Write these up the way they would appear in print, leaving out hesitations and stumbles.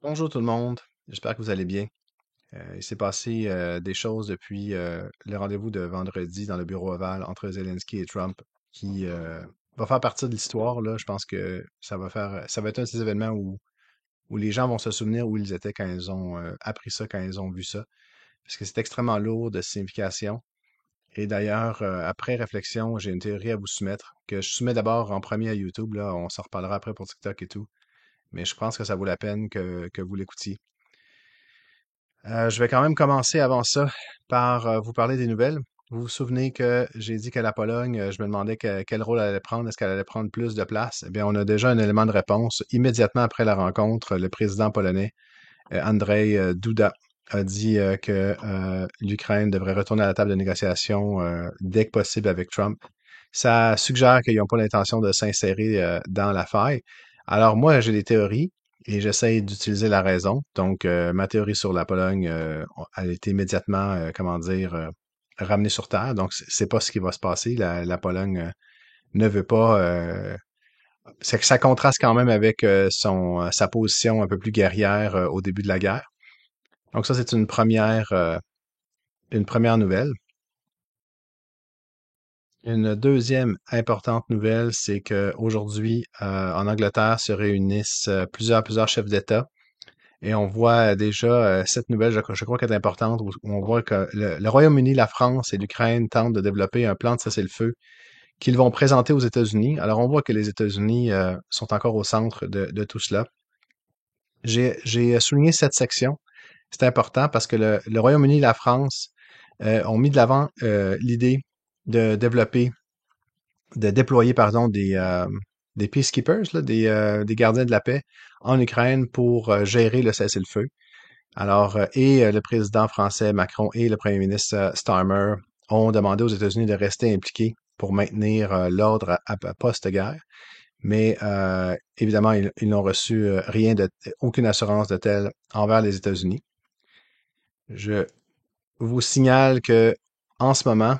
Bonjour tout le monde, j'espère que vous allez bien. Il s'est passé des choses depuis le rendez-vous de vendredi dans le bureau ovale entre Zelensky et Trump qui va faire partie de l'histoire, là. Je pense que ça va être un de ces événements où les gens vont se souvenir où ils étaient quand ils ont appris ça, quand ils ont vu ça, parce que c'est extrêmement lourd de signification. Et d'ailleurs, après réflexion, j'ai une théorie à vous soumettre, que je soumets d'abord en premier à YouTube, là, on s'en reparlera après pour TikTok et tout, mais je pense que ça vaut la peine que vous l'écoutiez. Je vais quand même commencer avant ça par vous parler des nouvelles. Vous vous souvenez que j'ai dit que la Pologne, je me demandais quel rôle elle allait prendre, est-ce qu'elle allait prendre plus de place? Eh bien, on a déjà un élément de réponse. Immédiatement après la rencontre, le président polonais, Andrzej Duda, a dit que l'Ukraine devrait retourner à la table de négociation dès que possible avec Trump. Ça suggère qu'ils n'ont pas l'intention de s'insérer dans la faille. Alors moi, j'ai des théories et j'essaie d'utiliser la raison. Donc, ma théorie sur la Pologne, elle a été immédiatement, comment dire, ramenée sur Terre. Donc, c'est pas ce qui va se passer. La Pologne ne veut pas. C'est que ça contraste quand même avec sa position un peu plus guerrière au début de la guerre. Donc, ça, c'est une première nouvelle. Une deuxième importante nouvelle, c'est qu'aujourd'hui, en Angleterre, se réunissent plusieurs chefs d'État et on voit déjà cette nouvelle, je crois qu'elle est importante, où on voit que le Royaume-Uni, la France et l'Ukraine tentent de développer un plan de cessez-le-feu qu'ils vont présenter aux États-Unis. Alors, on voit que les États-Unis sont encore au centre de tout cela. J'ai souligné cette section. C'est important parce que le Royaume-Uni et la France ont mis de l'avant l'idée de développer de déployer, pardon, des peacekeepers, là, des gardiens de la paix en Ukraine pour gérer le cessez-le-feu. Alors, le président français Macron et le premier ministre Starmer ont demandé aux États-Unis de rester impliqués pour maintenir l'ordre à post-guerre. Mais évidemment, ils n'ont reçu aucune assurance de tel envers les États-Unis. Je vous signale que en ce moment,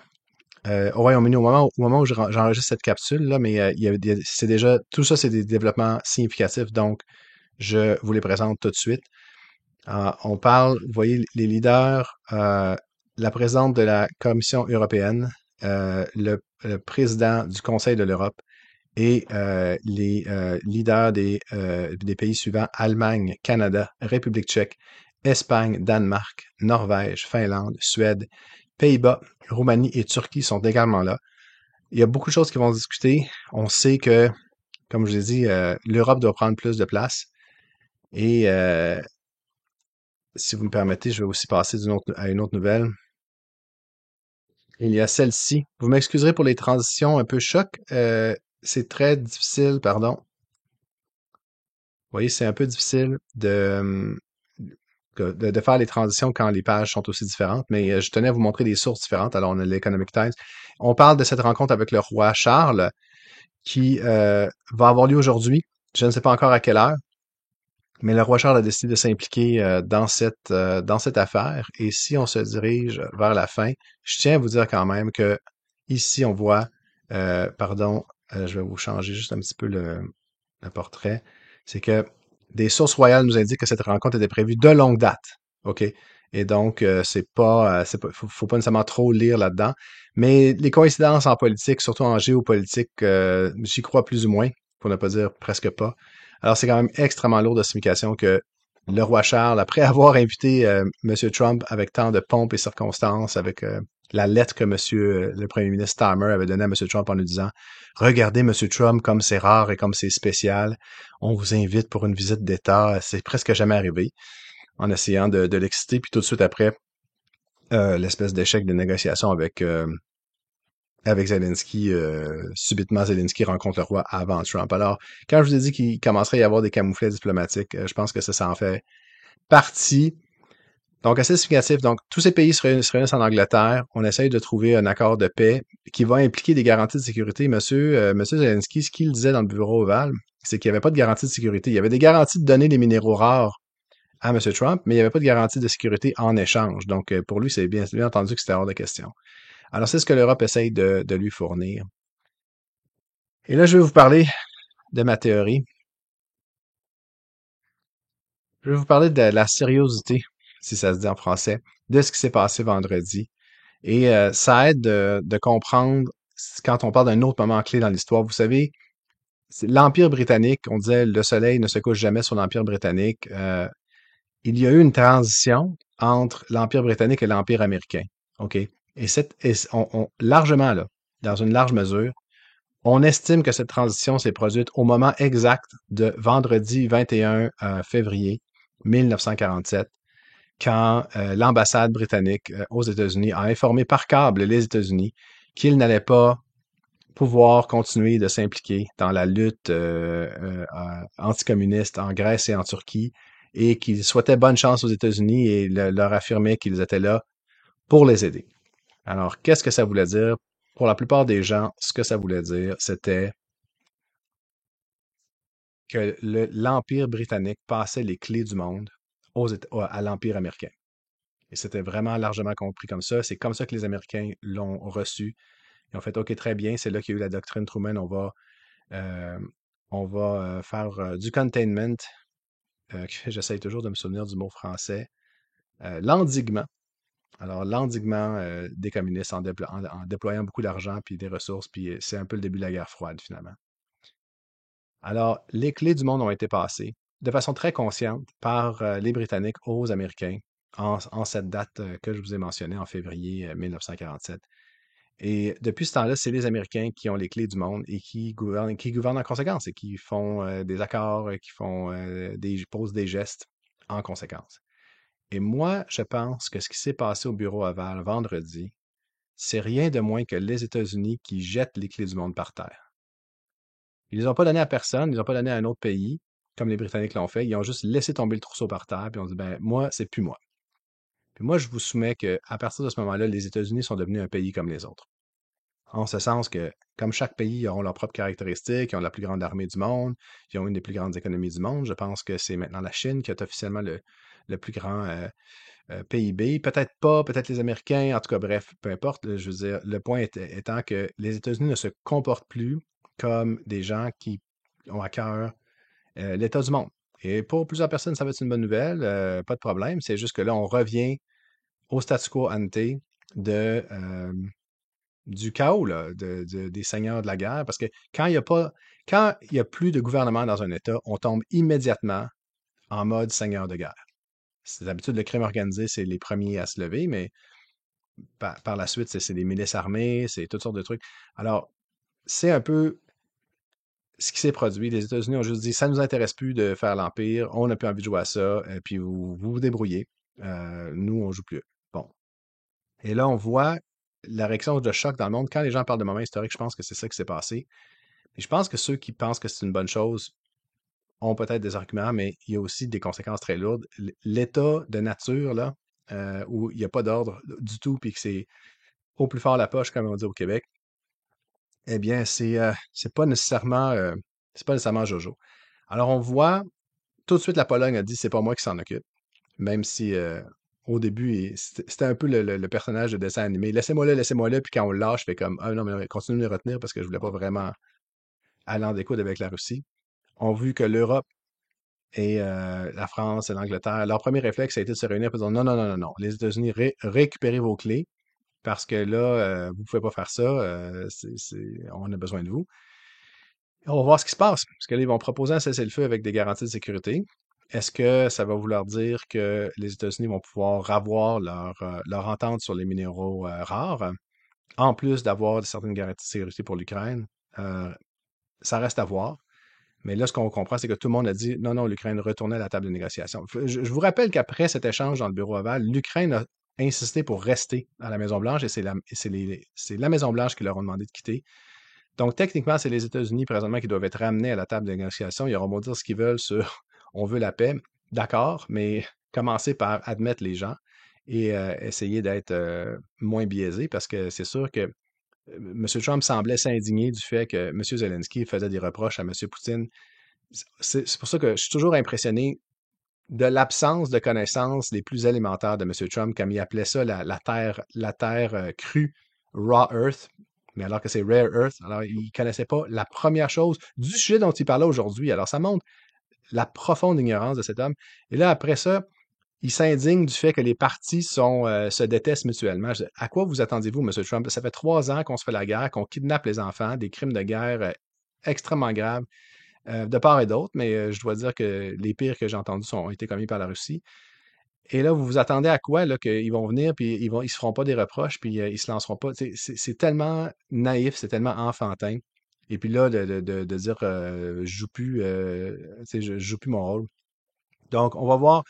au Royaume-Uni, au moment où j'enregistre cette capsule, là, mais c'est déjà, tout ça, c'est des développements significatifs, donc je vous les présente tout de suite. On parle, vous voyez, les leaders, la présidente de la Commission européenne, le président du Conseil de l'Europe et les leaders des pays suivants, Allemagne, Canada, République tchèque, Espagne, Danemark, Norvège, Finlande, Suède, Pays-Bas, Roumanie et Turquie sont également là. Il y a beaucoup de choses qui vont se discuter. On sait que, comme je l'ai dit, l'Europe doit prendre plus de place. Et si vous me permettez, je vais aussi passer à une autre nouvelle. Il y a celle-ci. Vous m'excuserez pour les transitions un peu choc. C'est très difficile, pardon. Vous voyez, c'est un peu difficile de faire les transitions quand les pages sont aussi différentes, mais je tenais à vous montrer des sources différentes. Alors, on a l'Economic Times. On parle de cette rencontre avec le roi Charles qui va avoir lieu aujourd'hui. Je ne sais pas encore à quelle heure, mais le roi Charles a décidé de s'impliquer dans cette affaire. Et si on se dirige vers la fin, je tiens à vous dire quand même que ici, on voit, pardon, je vais vous changer juste un petit peu le portrait. C'est que des sources royales nous indiquent que cette rencontre était prévue de longue date. OK? Et donc, faut pas nécessairement trop lire là-dedans. Mais les coïncidences en politique, surtout en géopolitique, j'y crois plus ou moins, pour ne pas dire presque pas. Alors, c'est quand même extrêmement lourd de signification que le roi Charles, après avoir invité M. Trump avec tant de pompe et circonstances, avec la lettre que le premier ministre Starmer avait donnée à M. Trump en lui disant regardez M. Trump comme c'est rare et comme c'est spécial. On vous invite pour une visite d'État. C'est presque jamais arrivé en essayant de l'exciter. Puis tout de suite après, l'espèce d'échec de négociation avec Zelensky, subitement Zelensky rencontre le roi avant Trump. Alors, quand je vous ai dit qu'il commencerait à y avoir des camouflets diplomatiques, je pense que ça en fait partie. Donc, assez significatif. Donc, tous ces pays se réunissent en Angleterre. On essaye de trouver un accord de paix qui va impliquer des garanties de sécurité. Monsieur Zelensky, ce qu'il disait dans le bureau ovale, c'est qu'il n'y avait pas de garantie de sécurité. Il y avait des garanties de donner des minéraux rares à M. Trump, mais il n'y avait pas de garantie de sécurité en échange. Donc, pour lui, c'est bien entendu que c'était hors de question. Alors, c'est ce que l'Europe essaye de lui fournir. Et là, je vais vous parler de ma théorie. Je vais vous parler de la sériosité, si ça se dit en français, de ce qui s'est passé vendredi. Et ça aide de comprendre quand on parle d'un autre moment clé dans l'histoire. Vous savez, l'Empire britannique, on disait le soleil ne se couche jamais sur l'Empire britannique. Il y a eu une transition entre l'Empire britannique et l'Empire américain. OK? Largement, là, dans une large mesure, on estime que cette transition s'est produite au moment exact de vendredi 21 février 1947, quand l'ambassade britannique aux États-Unis a informé par câble les États-Unis qu'ils n'allaient pas pouvoir continuer de s'impliquer dans la lutte anticommuniste en Grèce et en Turquie et qu'ils souhaitaient bonne chance aux États-Unis et leur affirmaient qu'ils étaient là pour les aider. Alors, qu'est-ce que ça voulait dire? Pour la plupart des gens, ce que ça voulait dire, c'était que l'Empire britannique passait les clés du monde à l'Empire américain. Et c'était vraiment largement compris comme ça. C'est comme ça que les Américains l'ont reçu. Ils ont fait OK, très bien, c'est là qu'il y a eu la doctrine Truman. Euh, on va faire du containment. J'essaye toujours de me souvenir du mot français. L'endiguement. Alors, l'endiguement des communistes en déployant beaucoup d'argent puis des ressources, puis c'est un peu le début de la guerre froide, finalement. Alors, les clés du monde ont été passées de façon très consciente par les Britanniques aux Américains en cette date que je vous ai mentionnée, en février 1947. Et depuis ce temps-là, c'est les Américains qui ont les clés du monde et qui gouvernent en conséquence et qui font des accords, qui font posent des gestes en conséquence. Et moi, je pense que ce qui s'est passé au bureau Aval vendredi, c'est rien de moins que les États-Unis qui jettent les clés du monde par terre. Ils les ont pas donné à personne, ils les ont pas donné à un autre pays, comme les Britanniques l'ont fait. Ils ont juste laissé tomber le trousseau par terre, puis on dit, ben, moi, c'est plus moi. Puis moi, je vous soumets qu'à partir de ce moment-là, les États-Unis sont devenus un pays comme les autres. En ce sens que, comme chaque pays, ils auront leurs propres caractéristiques, ils ont la plus grande armée du monde, ils ont une des plus grandes économies du monde. Je pense que c'est maintenant la Chine qui est officiellement le plus grand PIB. Peut-être pas, peut-être les Américains, en tout cas, bref, peu importe. Je veux dire, le point étant que les États-Unis ne se comportent plus comme des gens qui ont à cœur l'état du monde. Et pour plusieurs personnes, ça va être une bonne nouvelle, pas de problème. C'est juste que là, on revient au statu quo ante de, du chaos, là, des seigneurs de la guerre. Parce que quand il y a plus de gouvernement dans un État, on tombe immédiatement en mode seigneur de guerre. C'est d'habitude le crime organisé, c'est les premiers à se lever, mais par la suite, c'est des milices armées, c'est toutes sortes de trucs. Alors, c'est un peu ce qui s'est produit. Les États-Unis ont juste dit, ça ne nous intéresse plus de faire l'Empire, on n'a plus envie de jouer à ça, puis vous débrouillez. Nous, on joue plus. Bon. Et là, on voit la réaction de choc dans le monde. Quand les gens parlent de moments historiques, je pense que c'est ça qui s'est passé. Et je pense que ceux qui pensent que c'est une bonne chose ont peut-être des arguments, mais il y a aussi des conséquences très lourdes. L'état de nature, là, où il n'y a pas d'ordre du tout, puis que c'est au plus fort la poche, comme on dit au Québec, eh bien, c'est pas nécessairement Jojo. Alors, on voit tout de suite la Pologne a dit c'est pas moi qui s'en occupe, même si au début, c'était un peu le personnage de dessin animé. Laissez-moi là, puis quand on le lâche, je fais comme ah non, mais continue de me retenir parce que je voulais pas vraiment aller en découdre avec la Russie. On a vu que l'Europe et la France et l'Angleterre, leur premier réflexe a été de se réunir et de dire non, non, non, non, non, les États-Unis, récupérez vos clés parce que là, vous pouvez pas faire ça, on a besoin de vous. On va voir ce qui se passe, parce que là, ils vont proposer un cessez-le-feu avec des garanties de sécurité. Est-ce que ça va vouloir dire que les États-Unis vont pouvoir avoir leur entente sur les minéraux rares, en plus d'avoir certaines garanties de sécurité pour l'Ukraine? Euh, Ça reste à voir. Mais là, ce qu'on comprend, c'est que tout le monde a dit non, non, l'Ukraine retournait à la table de négociation. Je vous rappelle qu'après cet échange dans le bureau Oval, l'Ukraine a insisté pour rester à la Maison-Blanche et c'est la Maison-Blanche qui leur a demandé de quitter. Donc, techniquement, c'est les États-Unis présentement qui doivent être ramenés à la table de négociation. Ils auront beau dire ce qu'ils veulent sur on veut la paix. D'accord, mais commencer par admettre les gens et essayer d'être moins biaisé parce que c'est sûr que M. Trump semblait s'indigner du fait que M. Zelensky faisait des reproches à M. Poutine. C'est pour ça que je suis toujours impressionné de l'absence de connaissances les plus élémentaires de M. Trump, comme il appelait ça la terre crue, raw earth, mais alors que c'est rare earth. Alors, il ne connaissait pas la première chose du sujet dont il parlait aujourd'hui. Alors, ça montre la profonde ignorance de cet homme. Et là, après ça, il s'indigne du fait que les partis se détestent mutuellement. À quoi vous attendez-vous, M. Trump? Ça fait 3 ans qu'on se fait la guerre, qu'on kidnappe les enfants, des crimes de guerre extrêmement graves, de part et d'autre, mais je dois dire que les pires que j'ai entendus ont été commis par la Russie. Et là, vous vous attendez à quoi, là, qu'ils vont venir, puis ils se feront pas des reproches, puis ils se lanceront pas. C'est tellement naïf, c'est tellement enfantin. Et puis là, de dire je joue plus, je joue plus mon rôle. Donc, on va voir.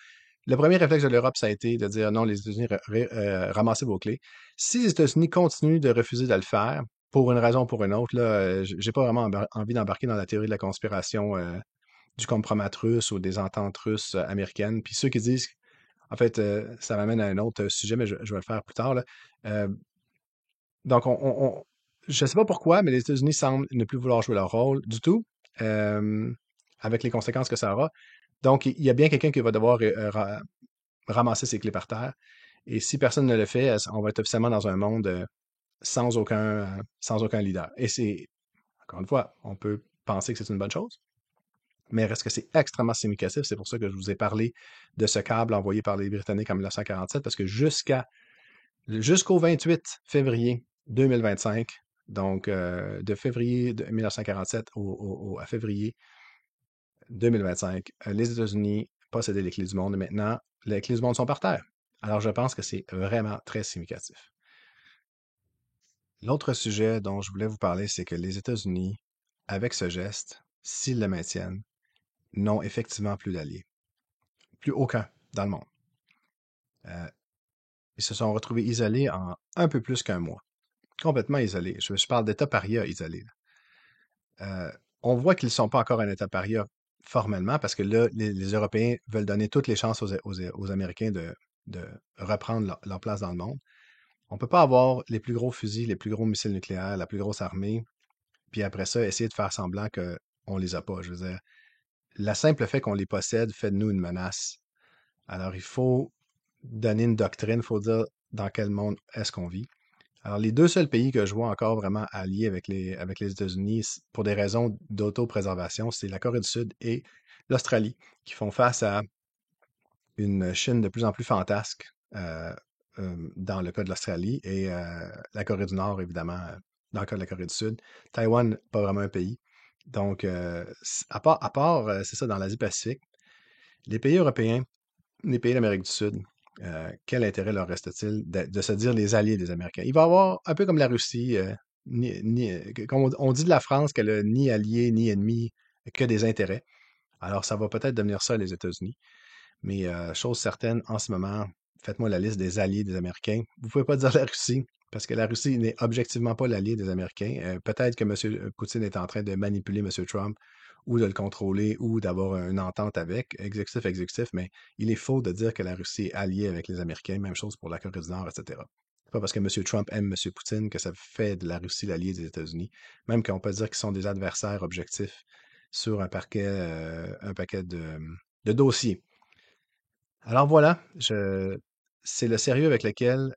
Le premier réflexe de l'Europe, ça a été de dire non, les États-Unis, ramassez vos clés. Si les États-Unis continuent de refuser de le faire, pour une raison ou pour une autre, là, j'ai pas vraiment envie d'embarquer dans la théorie de la conspiration du compromat russe ou des ententes russes américaines. Puis ceux qui disent, en fait, ça m'amène à un autre sujet, mais je vais le faire plus tard, là. Euh, donc, je ne sais pas pourquoi, mais les États-Unis semblent ne plus vouloir jouer leur rôle du tout, euh, avec les conséquences que ça aura. Donc, il y a bien quelqu'un qui va devoir ramasser ses clés par terre. Et si personne ne le fait, on va être officiellement dans un monde sans aucun leader. Et c'est, encore une fois, on peut penser que c'est une bonne chose, mais reste que c'est extrêmement significatif. C'est pour ça que je vous ai parlé de ce câble envoyé par les Britanniques en 1947, parce que jusqu'au 28 février 2025, donc de février de 1947 à février 2025, les États-Unis possédaient les clés du monde et maintenant, les clés du monde sont par terre. Alors, je pense que c'est vraiment très significatif. L'autre sujet dont je voulais vous parler, c'est que les États-Unis, avec ce geste, s'ils le maintiennent, n'ont effectivement plus d'alliés. Plus aucun dans le monde. Euh, Ils se sont retrouvés isolés en un peu plus qu'un mois. Complètement isolés. Je parle d'État paria isolé. On voit qu'ils ne sont pas encore un État paria formellement parce que là, les Européens veulent donner toutes les chances aux Américains de reprendre leur place dans le monde. On ne peut pas avoir les plus gros fusils, les plus gros missiles nucléaires, la plus grosse armée, puis après ça, essayer de faire semblant qu'on les a pas. Je veux dire, le simple fait qu'on les possède fait de nous une menace. Alors, il faut donner une doctrine, il faut dire dans quel monde est-ce qu'on vit. Alors, les deux seuls pays que je vois encore vraiment alliés avec les États-Unis pour des raisons d'autopréservation, c'est la Corée du Sud et l'Australie, qui font face à une Chine de plus en plus fantasque dans le cas de l'Australie et la Corée du Nord, évidemment, dans le cas de la Corée du Sud. Taïwan, pas vraiment un pays. Donc, c'est ça, dans l'Asie-Pacifique, les pays européens, les pays d'Amérique du Sud, quel intérêt leur reste-t-il de se dire les alliés des Américains? Il va y avoir, un peu comme la Russie, comme on dit de la France qu'elle n'a ni alliés ni ennemis, que des intérêts. Alors, ça va peut-être devenir ça, les États-Unis. Mais chose certaine, en ce moment, faites-moi la liste des alliés des Américains. Vous ne pouvez pas dire la Russie, parce que la Russie n'est objectivement pas l'allié des Américains. Peut-être que M. Poutine est en train de manipuler M. Trump ou de le contrôler ou d'avoir une entente avec, exécutif, exécutif, mais il est faux de dire que la Russie est alliée avec les Américains, même chose pour la Corée du Nord, etc. C'est pas parce que M. Trump aime M. Poutine que ça fait de la Russie l'allié des États-Unis, même qu'on peut dire qu'ils sont des adversaires objectifs sur un paquet de dossiers. Alors voilà, c'est le sérieux avec lequel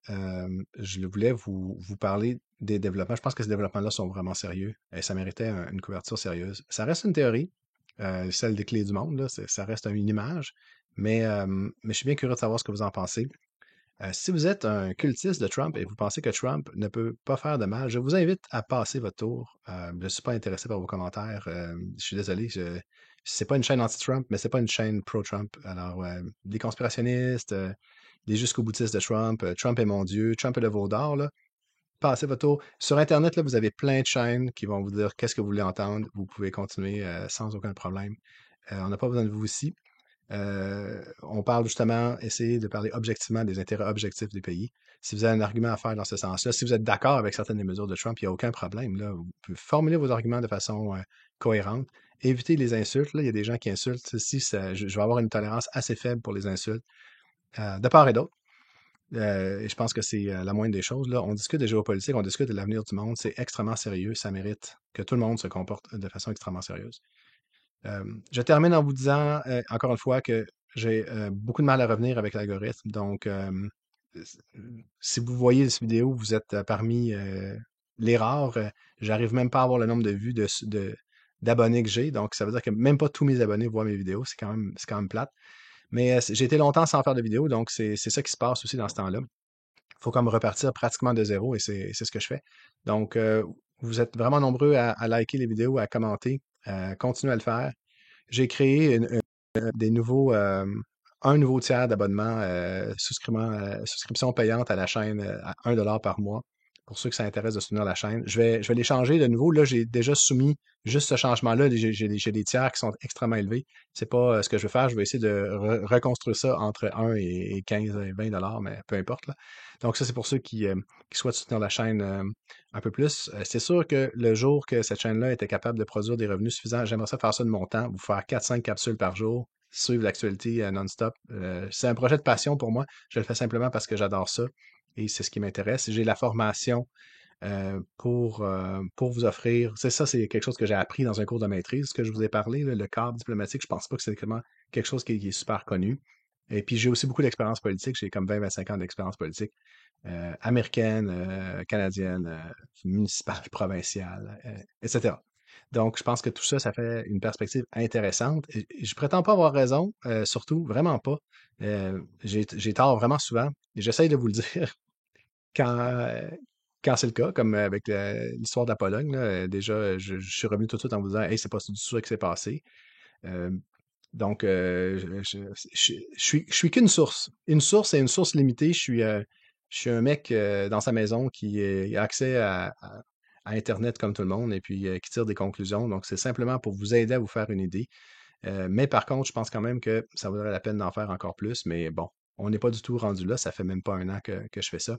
je voulais vous parler des développements. Je pense que ces développements-là sont vraiment sérieux et ça méritait une couverture sérieuse. Ça reste une théorie, celle des clés du monde, là, ça reste une image, mais je suis bien curieux de savoir ce que vous en pensez. Si vous êtes un cultiste de Trump et vous pensez que Trump ne peut pas faire de mal, je vous invite à passer votre tour. Je ne suis pas intéressé par vos commentaires. Je suis désolé, c'est pas une chaîne anti-Trump, mais c'est pas une chaîne pro-Trump. Alors, des conspirationnistes, des jusqu'au boutistes de Trump, Trump est mon Dieu, Trump est le veau d'or, là. Passez votre tour. Sur Internet, là, vous avez plein de chaînes qui vont vous dire qu'est-ce que vous voulez entendre. Vous pouvez continuer sans aucun problème. On n'a pas besoin de vous ici. On parle justement, essayer de parler objectivement des intérêts objectifs des pays. Si vous avez un argument à faire dans ce sens-là, si vous êtes d'accord avec certaines des mesures de Trump, il n'y a aucun problème. Là. Vous pouvez formuler vos arguments de façon cohérente. Évitez les insultes. Là. Il y a des gens qui insultent. Si je vais avoir une tolérance assez faible pour les insultes, de part et d'autre. Et je pense que c'est la moindre des choses. Là. On discute de géopolitique, on discute de l'avenir du monde. C'est extrêmement sérieux. Ça mérite que tout le monde se comporte de façon extrêmement sérieuse. Je termine en vous disant, encore une fois, que j'ai beaucoup de mal à revenir avec l'algorithme. Donc, s- si vous voyez cette vidéo, vous êtes parmi les rares. J'arrive même pas à avoir le nombre de vues d'abonnés que j'ai. Donc, ça veut dire que même pas tous mes abonnés voient mes vidéos. C'est quand même plate. Mais j'ai été longtemps sans faire de vidéo, donc c'est ça qui se passe aussi dans ce temps-là. Il faut comme repartir pratiquement de zéro et c'est ce que je fais. Donc, vous êtes vraiment nombreux à liker les vidéos, à commenter. Continuez à le faire. J'ai créé des nouveaux, un nouveau tiers d'abonnement, souscription payante à la chaîne à 1 $ par mois. Pour ceux que ça intéresse de soutenir la chaîne. Je vais les changer de nouveau. Là, j'ai déjà soumis juste ce changement-là. J'ai des tiers qui sont extrêmement élevés. C'est pas ce que je veux faire. Je vais essayer de reconstruire ça entre 1 et 15 et 20 $, mais peu importe, là. Donc, ça, c'est pour ceux qui souhaitent soutenir la chaîne un peu plus. C'est sûr que le jour que cette chaîne-là était capable de produire des revenus suffisants, j'aimerais ça faire ça de mon temps, vous faire 4-5 capsules par jour, suivre l'actualité non-stop. C'est un projet de passion pour moi. Je le fais simplement parce que j'adore ça et c'est ce qui m'intéresse. J'ai la formation pour vous offrir. C'est ça, c'est quelque chose que j'ai appris dans un cours de maîtrise, ce que je vous ai parlé, là, le cadre diplomatique. Je pense pas que c'est vraiment quelque chose qui est super connu. Et puis j'ai aussi beaucoup d'expérience politique. J'ai comme 20-25 ans d'expérience politique américaine, canadienne, municipale, provinciale, etc. Donc, je pense que tout ça, ça fait une perspective intéressante. Et je prétends pas avoir raison, surtout, vraiment pas. J'ai tort vraiment souvent. Et j'essaye de vous le dire quand, quand c'est le cas, comme avec l'histoire de la Pologne. Là, déjà, je suis revenu tout de suite en vous disant, hey, c'est pas du tout ça qui s'est passé. Euh, donc, je suis qu'une source. Une source et une source limitée. Je suis un mec dans sa maison qui a accès à Internet comme tout le monde et puis qui tire des conclusions. Donc, c'est simplement pour vous aider à vous faire une idée. Mais par contre, je pense quand même que ça vaudrait la peine d'en faire encore plus. Mais bon, on n'est pas du tout rendu là. Ça fait même pas un an que je fais ça.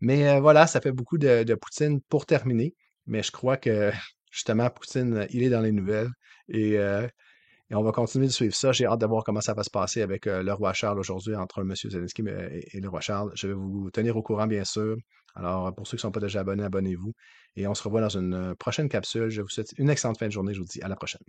Mais voilà, ça fait beaucoup de Poutine pour terminer. Mais je crois que justement, Poutine, il est dans les nouvelles. Et et on va continuer de suivre ça. J'ai hâte de voir comment ça va se passer avec le roi Charles aujourd'hui, entre M. Zelensky et le roi Charles. Je vais vous tenir au courant, bien sûr. Alors, pour ceux qui ne sont pas déjà abonnés, abonnez-vous. Et on se revoit dans une prochaine capsule. Je vous souhaite une excellente fin de journée. Je vous dis à la prochaine.